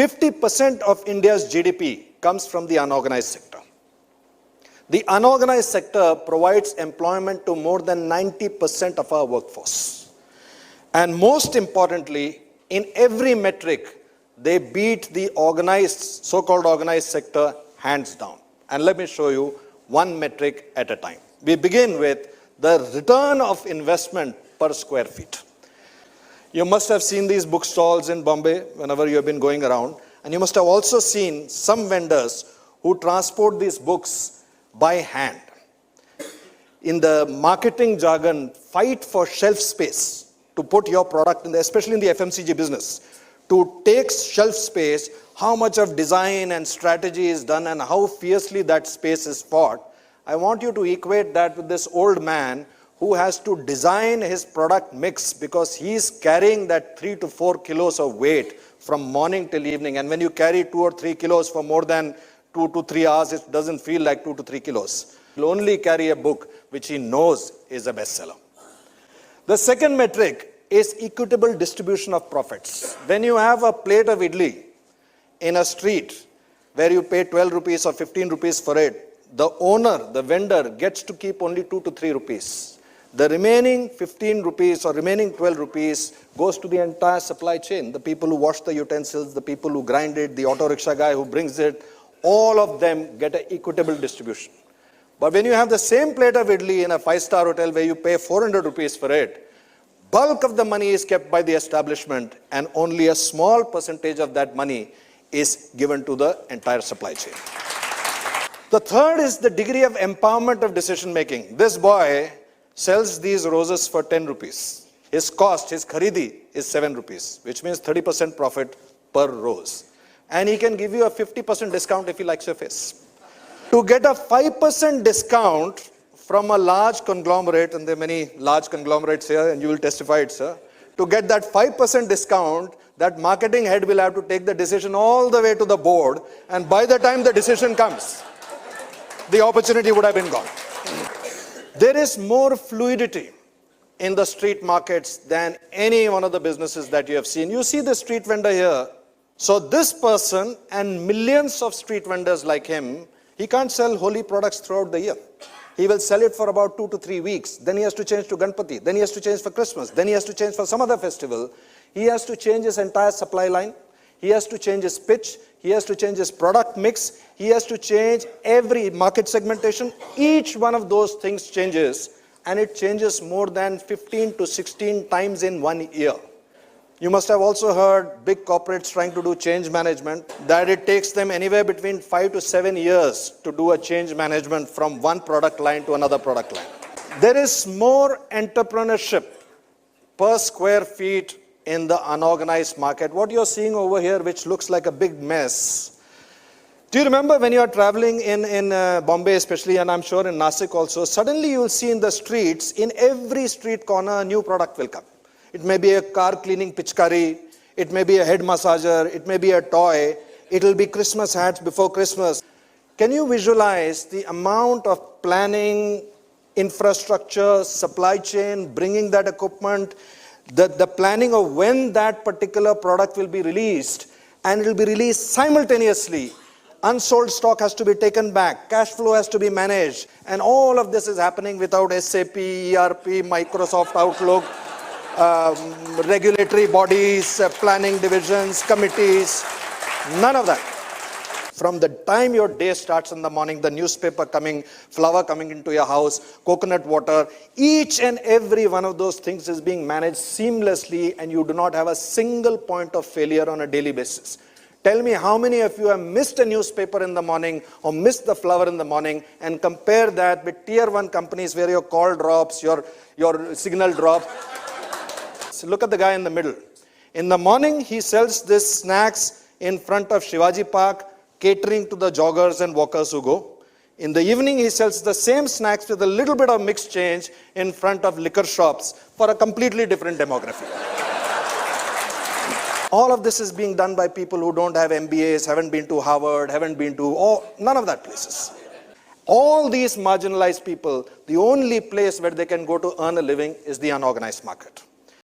50% of India's GDP comes from the unorganized sector. The unorganized sector provides employment to more than 90% of our workforce. And most importantly, in every metric, they beat the organized, so-called organized sector hands down. And let me show you one metric at a time. We begin with the return of investment per square feet. You must have seen these bookstalls in Bombay whenever you have been going around. And you must have also seen some vendors who transport these books by hand. In the marketing jargon, fight for shelf space to put your product in, especially in the FMCG business, to take shelf space, how much of design and strategy is done and how fiercely that space is fought. I want you to equate that with this old man who has to design his product mix because he's carrying that 3 to 4 kilos of weight from morning till evening. And when you carry 2 or 3 kilos for more than 2 to 3 hours, it doesn't feel like 2 to 3 kilos. He'll only carry a book which he knows is a bestseller. The second metric is equitable distribution of profits. When you have a plate of idli in a street where you pay 12 rupees or 15 rupees for it, the owner, the vendor, gets to keep only 2 to 3 rupees. The remaining 15 rupees or remaining 12 rupees goes to the entire supply chain. The people who wash the utensils, the people who grind it, the auto rickshaw guy who brings it, all of them get an equitable distribution. But when you have the same plate of idli in a 5-star hotel where you pay 400 rupees for it, bulk of the money is kept by the establishment and only a small percentage of that money is given to the entire supply chain. The third is the degree of empowerment of decision making. This boy sells these roses for 10 rupees. His cost, his kharidi, is 7 rupees, which means 30% profit per rose. And he can give you a 50% discount if he likes your face. To get a 5% discount from a large conglomerate, and there are many large conglomerates here, and you will testify it, sir. To get that 5% discount, that marketing head will have to take the decision all the way to the board, and by the time the decision comes, the opportunity would have been gone. There is more fluidity in the street markets than any one of the businesses that you have seen. You see the street vendor here. So this person and millions of street vendors like him, he can't sell holy products throughout the year. He will sell it for about 2 to 3 weeks. Then he has to change to Ganpati. Then he has to change for Christmas. Then he has to change for some other festival. He has to change his entire supply line. He has to change his pitch. He has to change his product mix. He has to change every market segmentation. Each one of those things changes, and it changes more than 15 to 16 times in 1 year. You must have also heard big corporates trying to do change management, that it takes them anywhere between 5 to 7 years to do a change management from one product line to another product line. There is more entrepreneurship per square feet in the unorganized market. What you're seeing over here, which looks like a big mess. Do you remember when you are traveling in Bombay especially, and I'm sure in Nasik also, suddenly you will see in the streets, in every street corner, a new product will come. It may be a car cleaning pitchkari, it may be a head massager, it may be a toy, it will be Christmas hats before Christmas. Can you visualize the amount of planning, infrastructure, supply chain, bringing that equipment, the planning of when that particular product will be released, and it will be released simultaneously. Unsold stock has to be taken back, cash flow has to be managed, and all of this is happening without SAP, ERP, Microsoft Outlook, regulatory bodies, planning divisions, committees, none of that. From the time your day starts in the morning, the newspaper coming, flower coming into your house, coconut water, each and every one of those things is being managed seamlessly, and you do not have a single point of failure on a daily basis. Tell me how many of you have missed a newspaper in the morning or missed the flower in the morning, and compare that with tier 1 companies where your call drops, your signal drops. So look at the guy in the middle. In the morning, he sells these snacks in front of Shivaji Park, catering to the joggers and walkers who go. In the evening, he sells the same snacks with a little bit of mixed change in front of liquor shops for a completely different demography. All of this is being done by people who don't have MBAs, haven't been to Harvard, haven't been to none of that places. All these marginalized people, the only place where they can go to earn a living is the unorganized market.